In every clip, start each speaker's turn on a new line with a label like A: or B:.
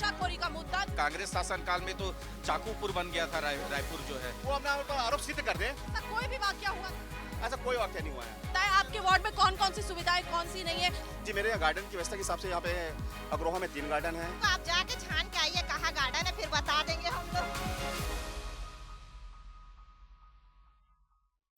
A: नशाखोरी का मुद्दा।
B: कांग्रेस शासन काल में तो चाकूपुर बन गया था रायपुर जो है।
C: वो अपना आरोप सिद्ध कर दे।
A: ऐसा कोई भी वाकया हुआ?
C: ऐसा कोई वाकया नहीं हुआ है।
A: बताएं आपके वार्ड में कौन कौन सी सुविधाएं कौन सी नहीं है?
C: जी मेरे यहाँ गार्डन की व्यवस्था के हिसाब से यहाँ पे अग्रोहा में 3 गार्डन है।
D: तो आप जाके छान के आइए कहाँ गार्डन है, फिर बता देंगे हम लोग।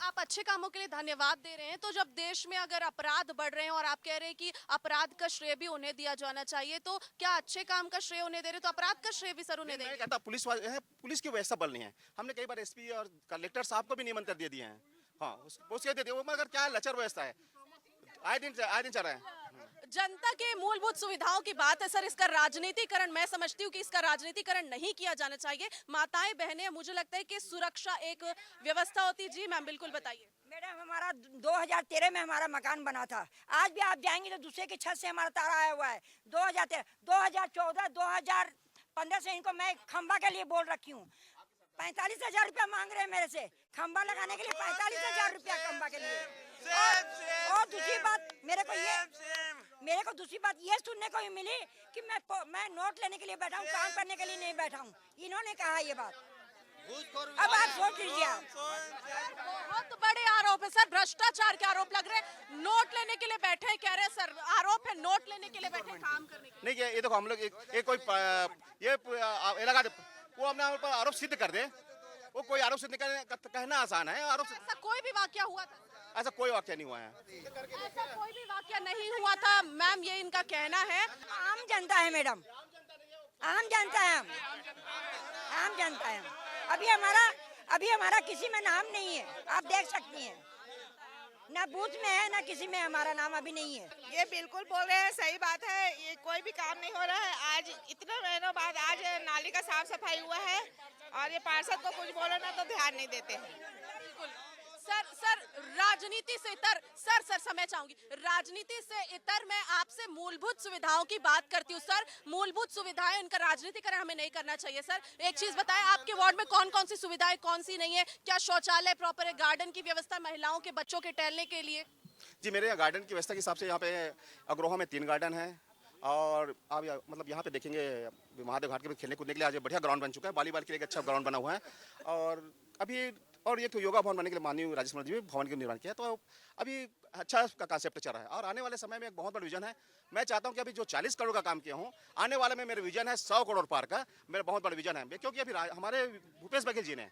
A: आप अच्छे कामों के लिए धन्यवाद दे रहे हैं, तो जब देश में अगर अपराध बढ़ रहे हैं और आप कह रहे हैं कि अपराध का श्रेय भी उन्हें दिया जाना चाहिए, तो क्या अच्छे काम का श्रेय उन्हें दे रहे, तो अपराध का श्रेय भी सर उन्हें
C: मैं
A: देंगे?
C: कहता पुलिस वाले हैं, पुलिस की वैसा बल नहीं है। हमने कई बार एसपी और कलेक्टर साहब को भी निमंत्रण दे दिए हैं। हाँ उसके दे दिए, वो मगर क्या लचर व्यवस्था है, आए दिन चल रहा है।
A: जनता के मूलभूत सुविधाओं की बात है सर, इसका राजनीतिकरण, मैं समझती हूँ कि इसका राजनीतिकरण नहीं किया जाना चाहिए। माताएं बहनें, मुझे लगता है कि सुरक्षा एक व्यवस्था होती। जी मैम बिल्कुल बताइए।
E: मैडम हमारा 2013 में हमारा मकान बना था। आज भी आप जाएंगे तो दूसरे की छत से हमारा तारा आया हुआ है। 2013, 2014, 2015 से इनको मैं खंबा के लिए बोल रखी हूँ। 45,000 रुपया मांग रहे हैं मेरे से खंबा लगाने के लिए। 45,000 रुपया खंबा के लिए। और दूसरी बात मेरे को दूसरी बात ये सुनने को ही मिली कि मैं नोट लेने के लिए बैठा हूँ, काम करने के लिए नहीं बैठा हूँ। इन्होंने कहा ये बात। अब आप सोच लीजिए।
A: बहुत बड़े आरोप है सर, भ्रष्टाचार के आरोप लग रहे हैं। नोट लेने के लिए बैठे हैं, कह रहे हैं सर, आरोप है नोट लेने के लिए बैठे हैं, काम करने के लिए।
C: नहीं ये देखो हम लोग ये लगा दे, वो अपना आरोप सिद्ध कर दे। वो कोई आरोप सिद्ध कहना आसान है। आरोप
A: ऐसा कोई भी वाकया हुआ था?
C: ऐसा कोई वाकया नहीं हुआ है।
A: ऐसा कोई भी वाकया नहीं हुआ था मैम, ये इनका कहना है।
E: आम जनता है मैडम, आम जनता है हम, आम जनता है हम। अभी हमारा किसी में नाम नहीं है, आप देख सकती हैं। ना बूथ में है ना किसी में हमारा नाम अभी नहीं है।
D: ये बिल्कुल बोल रहे हैं, सही बात है। ये कोई भी काम नहीं हो रहा है। आज इतने महीनों बाद आज नाली का साफ सफाई हुआ है और ये पार्षद को कुछ बोलो ना तो ध्यान नहीं देते हैं।
A: सर राजनीति से इतर सर समय चाहूंगी, राजनीति से इतर मैं आपसे मूलभूत सुविधाओं की बात करती हूँ सर। मूलभूत सुविधाएं, इनका राजनीतिकरण हमें नहीं करना चाहिए सर। एक चीज बताएं, आपके वार्ड में कौन कौन सी सुविधाएं कौन सी नहीं है? क्या शौचालय प्रॉपर है? गार्डन की व्यवस्था महिलाओं के बच्चों के टहलने के लिए?
C: जी मेरे यहाँ गार्डन की व्यवस्था के हिसाब से यहाँ पे अग्रोहा में 3 गार्डन है। और आप मतलब यहाँ पे देखेंगे महादेव घाट के खेलने कूदने के लिए आज बढ़िया ग्राउंड बन चुका है। वॉलीबॉल के लिए एक अच्छा ग्राउंड बना हुआ है। और ये तो योगा भवन बनने के लिए माननीय राजेश जी भवन का निर्माण किया, तो अभी अच्छा का कांसेप्ट चल रहा है। और आने वाले समय में एक बहुत बड़ा विजन है। मैं चाहता हूँ कि अभी जो 40 करोड़ का काम किया हूँ, आने वाले में मेरा विजन है 100 करोड़ पार का। मेरा बहुत बड़ा विजन है, क्योंकि अभी हमारे भूपेश बघेल जी ने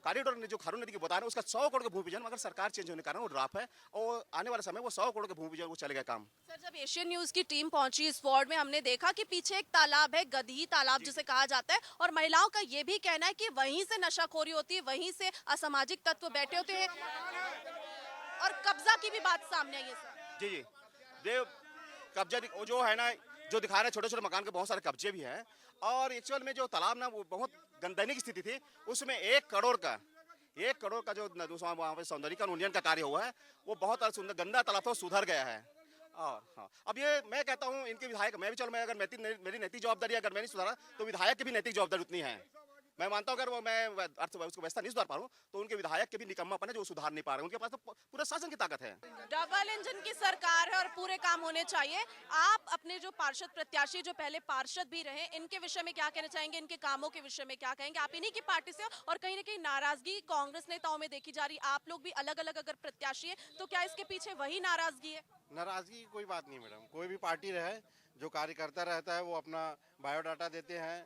C: कॉरिडोर ने जो खारून नदी की बता रहे हैं, उसका 100 करोड़ का भूमि विजन, मगर सरकार चेंज होने के कारण वो ड्रॉप है। और आने वाले समय वो 100 करोड़ का भूमि विजन वो चलेगा काम।
A: सर जब एशियन न्यूज की टीम पहुंची इस वार्ड में, हमने देखा कि पीछे एक तालाब है, गधी तालाब जिसे कहा जाता है, और महिलाओं का ये भी कहना है कि वहीं से नशाखोरी होती है, वहीं से असामाजिक तत्व बैठे होते हैं, और कब्जा की भी बात सामने आई है सर।
C: जी देव कब्जा जो है ना, जो दिखा रहे हैं छोटे छोटे मकान के बहुत सारे कब्जे भी हैं। और एक्चुअल में जो तालाब ना वो बहुत गंदगी की स्थिति थी, उसमें 1 करोड़ का जो वहाँ पे सौंदर्यीकरण उन्नयन का कार्य हुआ है, वो बहुत सुंदर गंदा तालाब था, सुधर गया है। और हाँ, अब ये मैं कहता हूँ इनके विधायक, मैं भी चलो, मैं अगर मेरी नैतिक जवाबदारी अगर मैं नहीं सुधारा तो विधायक की भी नैतिक जवाबदारी उतनी है। मैं मानता हूँ अगर वो मैं उसको व्यवस्था नहीं सुधार पा रहा हूँ तो उनके विधायक के भी निकम्मापन है जो सुधार नहीं पा रहे। उनके पास तो पूरा शासन की ताकत है।
A: डबल इंजन की सरकार है और पूरे काम होने चाहिए। आप अपने जो पार्षद प्रत्याशी, जो पहले पार्षद भी रहे, इनके विषय में क्या कहना चाहेंगे? इनके कामों के विषय में क्या कहेंगे? आप इन्हीं की पार्टी से, और कहीं ना कहीं नाराजगी कांग्रेस नेताओं में देखी जा रही। आप लोग भी अलग अलग अगर प्रत्याशी है, तो क्या इसके पीछे वही नाराजगी है?
F: नाराजगी की कोई बात नहीं मैडम। कोई भी पार्टी रहे, जो कार्यकर्ता रहता है वो अपना बायोडाटा देते हैं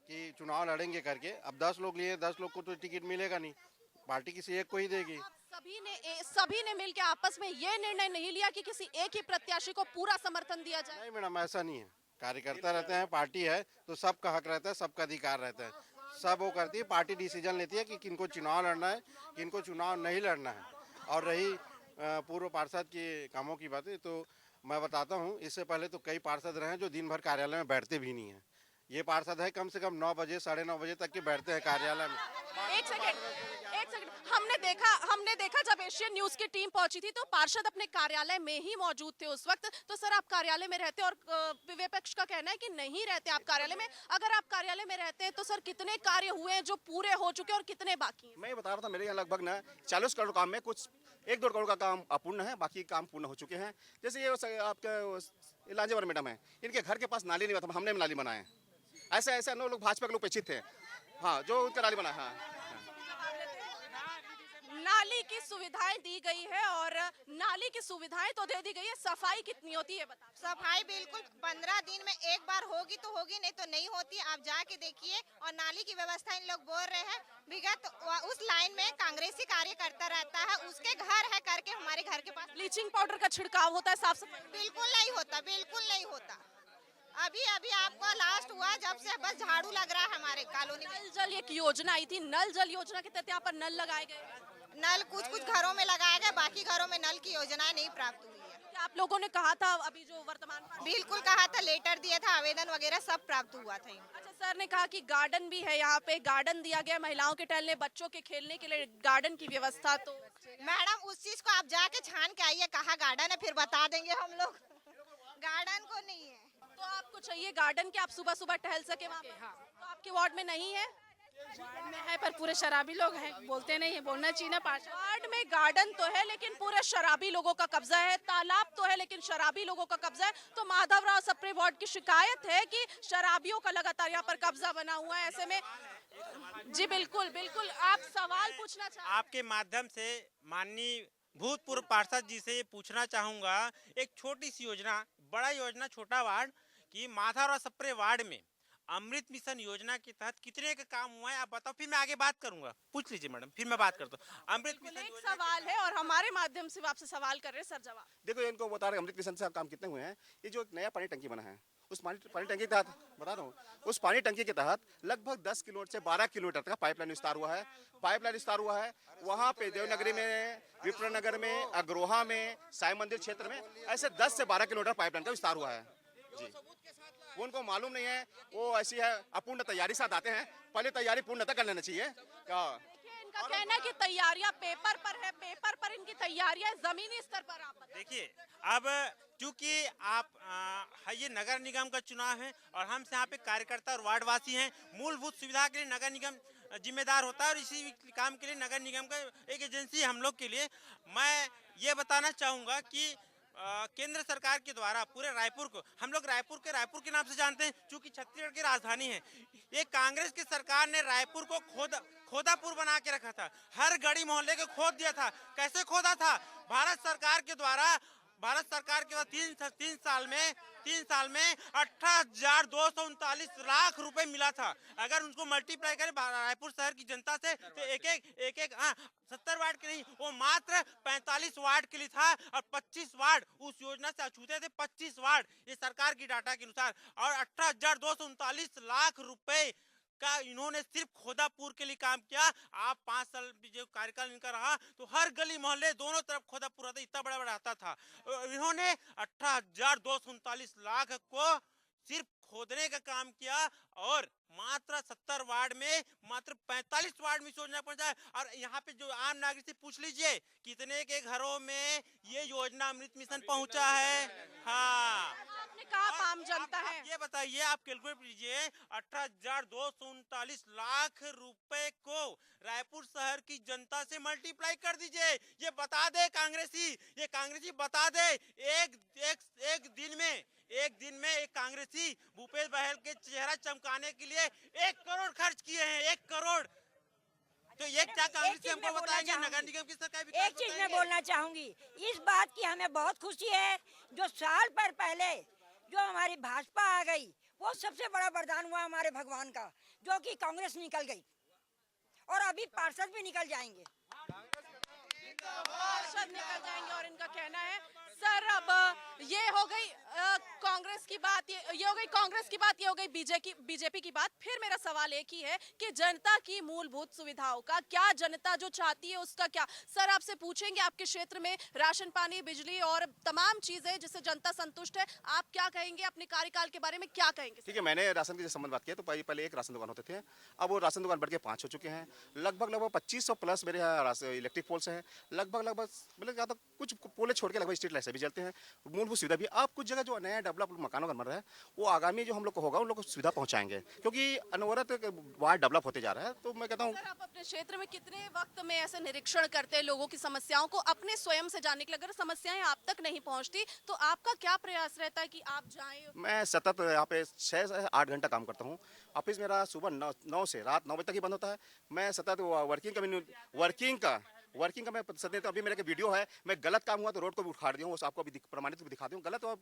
F: कि चुनाव लड़ेंगे करके। अब 10 लोग लिए, 10 लोग को तो टिकट मिलेगा नहीं, पार्टी किसी एक को ही देगी।
A: सभी ने मिलकर आपस में ये निर्णय नहीं लिया कि किसी एक ही प्रत्याशी को पूरा समर्थन दिया जाए?
F: नहीं मैडम, ऐसा नहीं है। कार्यकर्ता रहते हैं, पार्टी है तो सबका हक रहता है, सबका अधिकार रहता है। सब वो करती है, पार्टी डिसीजन लेती है कि किनको चुनाव लड़ना है, किनको चुनाव नहीं लड़ना है। और रही पूर्व पार्षद के कामों की बातें, तो मैं बताता हूँ, इससे पहले तो कई पार्षद रहे हैं जो दिन भर कार्यालय में बैठते भी नहीं है। ये पार्षद है कम से कम 9 बजे 9:30 बजे तक के बैठते हैं कार्यालय में।
A: एक सेकंड, हमने देखा जब एशियन न्यूज की टीम पहुंची थी तो पार्षद अपने कार्यालय में ही मौजूद थे उस वक्त। तो सर आप कार्यालय में रहते, और विपक्ष का कहना है कि नहीं रहते आप कार्यालय में। अगर आप कार्यालय में रहते हैं तो सर कितने कार्य हुए हैं जो पूरे हो चुके और कितने बाकी हैं?
C: मैं बता रहा था, मेरे यहाँ लगभग ना 40 करोड़ काम में कुछ 1-2 करोड़ का काम अपूर्ण है, बाकी काम पूर्ण हो चुके हैं। जैसे ये आपका लांजेवर मैडम है, इनके घर के पास नाली नहीं बना, हमने नाली बनाए। ऐसे ऐसे अन्य लोग भाजपा के लोग पेचित थे, हाँ, जो उनका नाली बना, हाँ।
A: नाली की सुविधाएं दी गई है और नाली की सुविधाएं तो दे दी गई है, सफाई कितनी होती है बता।
G: सफाई बिल्कुल 15 दिन में एक बार होगी तो होगी, नहीं तो नहीं होती। आप जाके देखिए। और नाली की व्यवस्था इन लोग बोल रहे हैं, विगत उस लाइन में कांग्रेसी कार्यकर्ता रहता है, उसके घर है करके हमारे घर के पास
A: ब्लीचिंग पाउडर का छिड़काव होता है, साफ सफाई
G: बिल्कुल नहीं होता, बिल्कुल नहीं होता। अभी अभी आपको लास्ट हुआ जब से बस झाड़ू लग रहा है हमारे कॉलोनी में।
A: नल जल एक योजना आई थी, नल जल योजना के तहत यहाँ पर नल लगाए गए।
G: नल कुछ कुछ घरों में लगाया गया, बाकी घरों में नल की योजनाएं नहीं प्राप्त हुई है।
A: क्या आप लोगों ने कहा था अभी जो वर्तमान
G: बिल्कुल कहा था, लेटर दिया था, आवेदन वगैरह सब प्राप्त हुआ था।
A: अच्छा, सर ने कहा कि गार्डन भी है यहाँ पे, गार्डन दिया गया महिलाओं के टहलने, बच्चों के खेलने के लिए गार्डन की व्यवस्था। तो
G: मैडम उस चीज को आप जाके छान के आइए, कहाँ गार्डन है, फिर बता देंगे हम लोग। गार्डन को नहीं है
A: तो आपको चाहिए गार्डन के आप सुबह सुबह टहल सके वहाँ पे। तो आपके वार्ड में नहीं है?
H: वार्ड में है पर पूरे शराबी लोग हैं, बोलते नहीं है, बोलना चाहिए ना। पार्षद
A: वार्ड में गार्डन तो है लेकिन पूरे शराबी लोगों का कब्जा है, तालाब तो है लेकिन शराबी लोगों का कब्जा है। तो माधवराव सप्रे वार्ड की शिकायत है कि शराबियों का लगातार यहाँ पर कब्जा बना हुआ है। ऐसे में जी बिल्कुल बिल्कुल, आप सवाल पूछना चाहते हैं?
I: आपके माध्यम से माननीय भूतपूर्व पार्षद जी से ये पूछना चाहूंगा, एक छोटी सी योजना, बड़ा योजना छोटा वार्ड कि माधवराव सप्रे वार्ड में अमृत मिशन योजना के तहत कितने का काम हुआ है आप बताओ, फिर मैं आगे बात करूंगा। पूछ लीजिए मैडम, फिर मैं बात करता हूँ। अमृत मिशन
A: एक सवाल है और हमारे माध्यम से आपसे सवाल कर रहे हैं, सर जवाब।
C: देखो इनको बता रहे अमृत मिशन से आप काम कितने हुए हैं। ये जो एक नया पानी टंकी बना है, उस पानी टंकी के तहत बता रहा हूँ, उस पानी टंकी के तहत लगभग 10 किलोमीटर से 12 किलोमीटर तक का पाइपलाइन विस्तार हुआ है। पाइपलाइन विस्तार हुआ है वहाँ पे देवनगरी में, विप्रणनगर में, अग्रोहा में, साई मंदिर क्षेत्र में, ऐसे 10 से 12 किलोमीटर पाइपलाइन का विस्तार हुआ है जी। वो उनको मालूम नहीं है, वो ऐसी है अपूर्ण तैयारी साथ आते हैं, पहले तैयारी पूर्णतः कर लेना चाहिए क्या।
A: इनका कहना है कि तैयारियां पेपर पर है, पेपर पर इनकी तैयारियां जमीनी स्तर पर। आप
I: देखिए, अब चूंकि आप ये नगर निगम का चुनाव है और हम यहाँ पे कार्यकर्ता और वार्डवासी हैं, मूलभूत सुविधा के लिए नगर निगम जिम्मेदार होता है और इसी काम के लिए नगर निगम का एक एजेंसी है हम लोग के लिए। मैं ये बताना चाहूँगा कि केंद्र सरकार के द्वारा पूरे रायपुर को, हम लोग रायपुर के नाम से जानते हैं क्योंकि छत्तीसगढ़ की राजधानी है। ये कांग्रेस की सरकार ने रायपुर को खोदापुर बना के रखा था, हर गली मोहल्ले को खोद दिया था। कैसे खोदा था? भारत सरकार के द्वारा 3 साल में 18,239 लाख रुपए मिला था। अगर उनको मल्टीप्लाई करें रायपुर शहर की जनता से तो एक 70 वार्ड के नहीं, वो मात्र 45 वार्ड के लिए था और 25 वार्ड उस योजना से अछूते थे। 25 वार्ड ये सरकार की डाटा के अनुसार, और 18,239 लाख रुपए का इन्होंने सिर्फ खोदापुर के लिए काम किया। आप 5 साल जो कार्यकाल इनका रहा तो हर गली मोहल्ले दोनों तरफ खोदापुर आता, इतना बड़ा बड़ा आता था। इन्होंने 18,239 लाख को सिर्फ खोदने का काम किया और मात्र 70 वार्ड में मात्र 45 वार्ड में योजना पहुंचा। और यहाँ पे जो आम नागरिक से पूछ लीजिए कितने के घरों में ये योजना अमृत मिशन पहुंचा है। हाँ,
A: आपने कहा आम जनता है।
I: ये बताइए, आप कैलकुलेट कीजिए, 18,239 लाख रुपए को रायपुर शहर की जनता से मल्टीप्लाई कर दीजिए। ये बता दे कांग्रेसी बता दे, एक दिन में एक कांग्रेसी भूपेश बघेल के चेहरा चमकाने के लिए 1 करोड़ खर्च किए हैं। 1 करोड़। तो ये क्या कांग्रेसी हमको बताएंगे? नगर निगम की सरकार
E: एक चीज मैं बोलना चाहूंगी, इस बात की हमें बहुत खुशी है जो साल भर पहले जो हमारी भाजपा आ गई, वो सबसे बड़ा वरदान हुआ हमारे भगवान का, जो कि कांग्रेस निकल गई और अभी पार्षद भी निकल जाएंगे।
A: पार्षद निकल जाएंगे और इनका कहना है सर अब ये हो गई कांग्रेस की बात, ये हो गई कांग्रेस की बात, ये हो गई बीजेपी की बात। फिर मेरा सवाल एक ही है कि जनता की मूलभूत सुविधाओं का क्या, जनता जो चाहती है उसका क्या? सर आपसे पूछेंगे, आपके क्षेत्र में राशन पानी, बिजली और तमाम चीजें जिससे जनता संतुष्ट है, आप क्या कहेंगे? अपने कार्यकाल के बारे में क्या कहेंगे?
C: ठीक है, मैंने राशन की संबंध बात किया तो पहले एक राशन दुकान होते थे, अब वो राशन दुकान बढ़ के 5 हो चुके हैं। लगभग 2500 प्लस मेरे यहाँ इलेक्ट्रिक पोल्स हैं। लगभग मतलब कुछ पोले छोड़ के लगभग स्ट्रीट लाइट भी जलते हैं। मूलभूत सुविधा भी, आप कुछ जगह जो नया डेवलप मकानों का बन रहा है वो आगामी जो हम लोग को होगा उन लोग को सुविधा पहुंचाएंगे, क्योंकि अनवरत वार्ड डेवलप होते जा रहा है। तो मैं कहता हूँ
A: सर आप अपने क्षेत्र में कितने वक्त में ऐसे निरीक्षण करते हैं लोगों की समस्याओं को अपने स्वयं से जानने के लिए? अगर समस्याएं आप तक नहीं पहुंचती तो आपका क्या प्रयास रहता है कि आप जाएं?
C: मैं सतत यहाँ पे 6 से 8 घंटा काम करता हूँ। ऑफिस मेरा सुबह 9 से रात 9 बजे तक ही बंद होता है। मैं सतत वर्किंग का मैं सतत, अभी मेरे के वीडियो है, मैं गलत काम हुआ तो रोड को भी उखाड़ दिया हूँ, आपको भी प्रमाणित भी दिखा दूँ। गलत और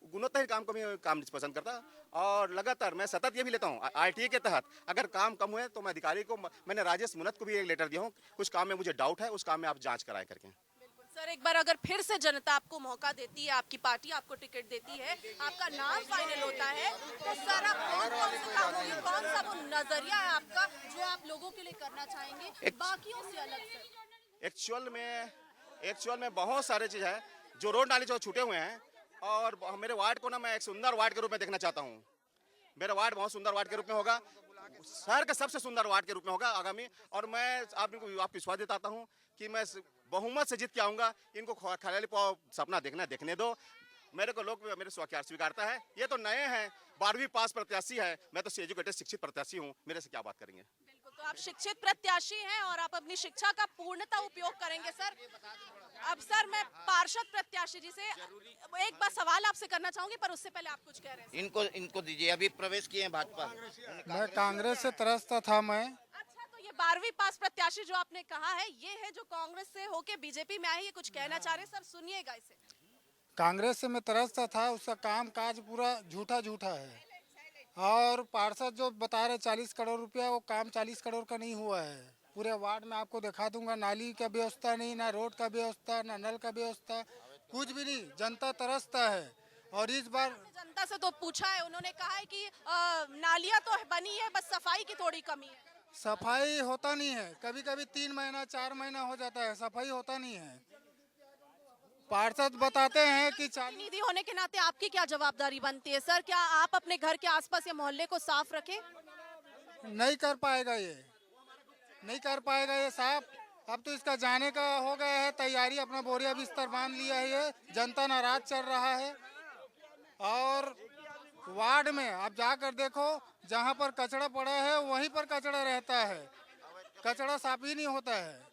C: गुणवत्ता काम को मैं काम नहीं पसंद करता, और लगातार मैं सतत ये भी लेता हूँ RTA के तहत अगर काम कम हुए तो मैं अधिकारी को, मैंने राजेश मुनत को भी एक लेटर दिया हूँ, कुछ काम में मुझे डाउट है, उस काम में आप जाँच कराए करके।
A: सर एक बार अगर फिर से जनता आपको मौका देती है, आपकी पार्टी आपको टिकट देती है, आपका नाम फाइनल होता है, तो सर आप कौन से काम होंगे, कौन सा वो नजरिया है आपका जो आप लोगों के लिए करना चाहेंगे बाकियों से अलग? सर
C: एक्चुअल में बहुत सारे चीज़ है जो रोड नाली जो छूटे हुए हैं, और मेरे वार्ड को ना मैं एक सुंदर वार्ड के रूप में देखना चाहता हूँ। मेरा वार्ड बहुत सुंदर वार्ड के रूप में होगा, शहर का सबसे सुंदर वार्ड के रूप में होगा आगामी। और मैं आपको विश्वास दिलाता हूँ कि मैं बहुमत से जीत के आऊँगा। इनको खाली सपना देखने दो। मेरे को लोग मेरे स्वीकारता है। ये तो नए हैं, 12वीं पास प्रत्याशी है, मैं तो एजुकेटेड शिक्षित प्रत्याशी हूँ, मेरे से क्या बात करेंगे।
A: बिल्कुल, तो आप शिक्षित प्रत्याशी हैं और आप अपनी शिक्षा का पूर्णतः उपयोग करेंगे। सर अब सर मैं पार्षद प्रत्याशी जी से एक बार सवाल आपसे करना चाहूंगी, पर उससे पहले आप कुछ कह रहे हैं।
B: इनको दीजिए, अभी प्रवेश किए हैं भाजपा।
J: मैं कांग्रेस से त्रस्त था मैं।
A: अच्छा, तो ये 12वीं पास प्रत्याशी जो आपने कहा है, ये है जो कांग्रेस से होके बीजेपी में आए, ये कुछ कहना चाह रहे हैं। सर सुनिएगा इसे।
J: कांग्रेस से मैं त्रस्त था, उसका काम काज पूरा झूठा है, और पार्षद जो बता रहे 40 करोड़ रुपया, वो काम 40 करोड़ का नहीं हुआ है। पूरे वार्ड में आपको दिखा दूंगा, नाली का व्यवस्था नहीं, ना रोड का व्यवस्था, ना नल का व्यवस्था, कुछ भी नहीं। जनता तरसता है। और इस बार
A: जनता से तो पूछा है, उन्होंने कहा है कि नालियां तो बनी है, बस सफाई की थोड़ी कमी है।
J: सफाई होता नहीं है, कभी कभी 3 महीना 4 महीना हो जाता है, सफाई होता नहीं है। पार्षद बताते हैं कि
A: प्रतिनिधि होने के नाते आपकी क्या जवाबदारी बनती है? सर क्या आप अपने घर के आसपास या मोहल्ले को साफ रखें?
J: नहीं कर पाएगा, ये नहीं कर पाएगा ये साहब। अब तो इसका जाने का हो गया है तैयारी, अपना बोरिया बिस्तर बांध लिया है। ये जनता नाराज चल रहा है। और वार्ड में आप जाकर देखो, जहाँ पर कचरा पड़ा है वहीं पर कचरा रहता है, कचरा साफ ही नहीं होता है।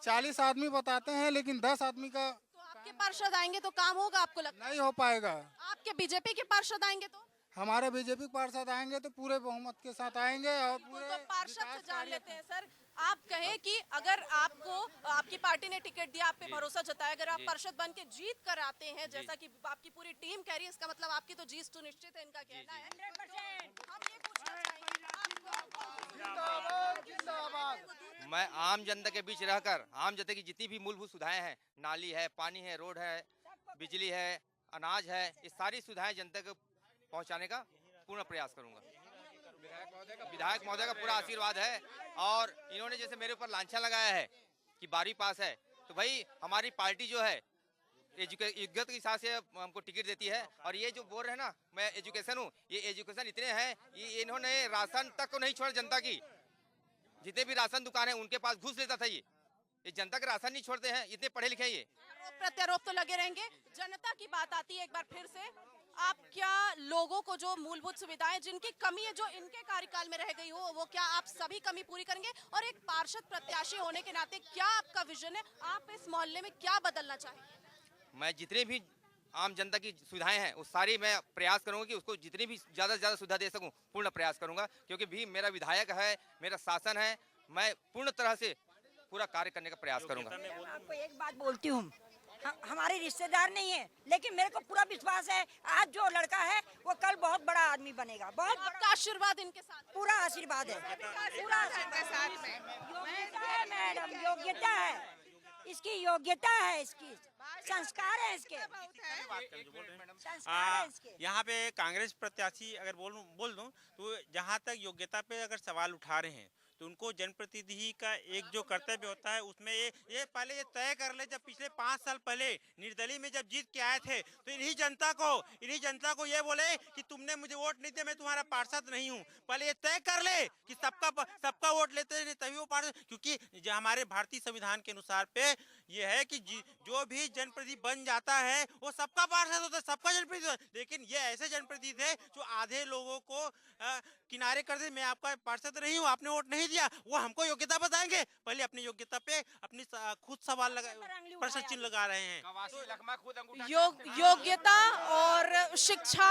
J: 40 आदमी बताते हैं, लेकिन 10 आदमी का।
A: तो आपके पार्षद आएंगे तो काम होगा आपको लगता है?
J: नहीं हो पाएगा।
A: आपके बीजेपी के पार्षद आएंगे तो?
J: हमारे बीजेपी पार्षद आएंगे तो पूरे बहुमत के साथ आएंगे। और पूरे
A: तो पार्षद से जान लेते हैं। सर आप कहें कि अगर आपको आपकी पार्टी ने टिकट दिया, आप पे भरोसा जताया, अगर आप पार्षद बन के जीत कर आते हैं, जैसा कि आपकी पूरी टीम कह रही है, इसका मतलब आपकी तो जीत सुनिश्चित है, इनका कहना है। तो हम ये पूछना चाहेंगे,
K: मैं आम जनता के बीच रहकर आम जनता की जितनी भी मूलभूत सुविधाएं हैं, नाली है, पानी है, रोड है, बिजली है, अनाज है, ये सारी सुविधाएं जनता को पहुंचाने का पूर्ण प्रयास करूंगा। विधायक महोदय का पूरा आशीर्वाद है, और इन्होंने जैसे मेरे ऊपर लांछन लगाया है कि 12वीं पास है, तो भाई हमारी पार्टी जो है योग्यता के हिसाब से हमको टिकट देती है। और ये जो बोल रहे हैं ना, मैं एजुकेशन हूँ, ये एजुकेशन इतने हैं, ये इन्होंने राशन तक को नहीं छोड़ा जनता की। जितने भी राशन दुकान है उनके पास घुस लेता था। ये जनता का राशन नहीं छोड़ते हैं, इतने पढ़े लिखे हैं। ये
A: प्रत्यारोप तो लगे रहेंगे। जनता की बात आती है एक बार फिर से, आप क्या लोगों को जो मूलभूत सुविधाएं जिनकी कमी है, जो इनके कार्यकाल में रह गई हो, वो क्या आप सभी कमी पूरी करेंगे? और एक पार्षद प्रत्याशी होने के नाते क्या आपका विजन है? आप इस मोहल्ले में क्या बदलना चाहेंगे?
K: मैं जितने भी आम जनता की सुविधाएं हैं वो सारी मैं प्रयास करूंगा कि उसको जितनी भी ज़्यादा से ज़्यादा सुविधा दे सकूं, पूर्ण प्रयास करूंगा। क्योंकि भी मेरा विधायक है, मेरा शासन है, मैं पूर्ण तरह से पूरा कार्य करने का प्रयास करूंगा।
E: मैं आपको एक बात बोलती हूँ, हमारे रिश्तेदार नहीं है, लेकिन मेरे को पूरा विश्वास है आज जो लड़का है वो कल बहुत बड़ा आदमी बनेगा। बहुत
A: आपका आशीर्वाद इनके साथ?
E: पूरा आशीर्वाद है, पूरा आशीर्वाद है। योग्यता है मैडम, योग्यता है, इसकी योग्यता है, इसकी संस्कार है, इसके संस्कार है इसके।
I: यहाँ पे कांग्रेस प्रत्याशी अगर बोल दूं तो जहाँ तक योग्यता पे अगर सवाल उठा रहे हैं, तो उनको जनप्रतिनिधि का एक जो कर्तव्य होता है उसमें ये पहले ये तय कर ले। जब पिछले 5 साल पहले निर्दलीय में जब जीत के आए थे, तो इन्हीं जनता को ये बोले कि तुमने मुझे वोट नहीं दिया, मैं तुम्हारा पार्षद नहीं हूँ। पहले ये तय कर ले कि सबका वोट लेते हैं तभी वो पार्षद। क्योंकि जो हमारे भारतीय संविधान के अनुसार पे ये है कि जो भी जनप्रतिनिधि बन जाता है वो सबका पार्षद होता है, सबका जनप्रतिनिधि होता है। लेकिन ये ऐसे जनप्रतिनिधि थे जो आधे लोगों को किनारे कर दे, मैं आपका पार्षद नहीं हूँ, आपने वोट नहीं दिया, वो हमको योग्यता बताएंगे। पहले अपनी योग्यता पे अपनी खुद सवाल लगा, प्रश्न चिन्ह लगा रहे हैं।
A: योग्यता और शिक्षा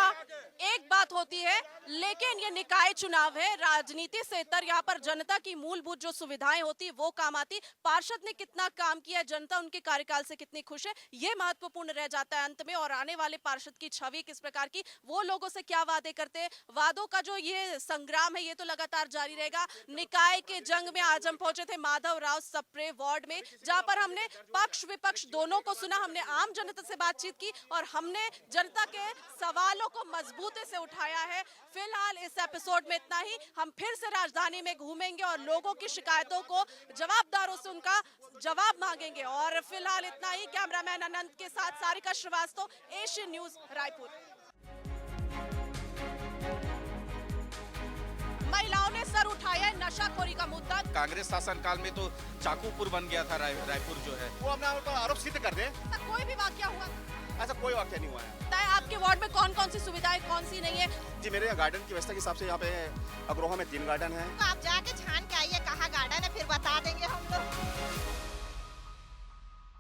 A: एक बात होती है, लेकिन ये निकाय चुनाव है, राजनीति से इतर यहाँ पर जनता की मूलभूत जो सुविधाएं होती वो काम आती। पार्षद ने कितना काम किया, जनता उनके कार्यकाल से कितनी खुश है, ये महत्वपूर्ण रह जाता है अंत में। और आने वाले पार्षद की छवि किस प्रकार की, वो लोगों से क्या वादे करते हैं, वादों का जो ये संग्राम है ये तो लगातार जारी रहेगा। निकाय के जंग में आज हम पहुंचे थे माधव राव सप्रे वार्ड में, जहां पर हमने पक्ष विपक्ष दोनों को सुना, हमने आम जनता से बातचीत की और हमने जनता के सवालों को मजबूती से उठाया है। फिलहाल इस एपिसोड में इतना ही। हम फिर से राजधानी में घूमेंगे और लोगों की शिकायतों को जवाबदारों से उनका जवाब मांगेंगे। और फिलहाल इतना ही। कैमरामैन अनंत के साथ सारिका श्रीवास्तव, एशियन न्यूज, रायपुर। महिलाओं ने सर उठाया है नशाखोरी का मुद्दा।
B: कांग्रेस शासनकाल में तो चाकूपुर बन गया था रायपुर जो है।
C: वो अपना आरोप सिद्ध कर दे।
A: कोई भी वाकया हुआ?
C: ऐसा कोई वाकया नहीं हुआ है।
A: आपके वार्ड में कौन कौन सी सुविधाएं, कौन सी नहीं है?
C: जी, मेरे यहाँ गार्डन की व्यवस्था के हिसाब से यहाँ पे अग्रोहा में 3 गार्डन है।
G: तो आप जाके छान के आइए कहाँ गार्डन है, फिर बता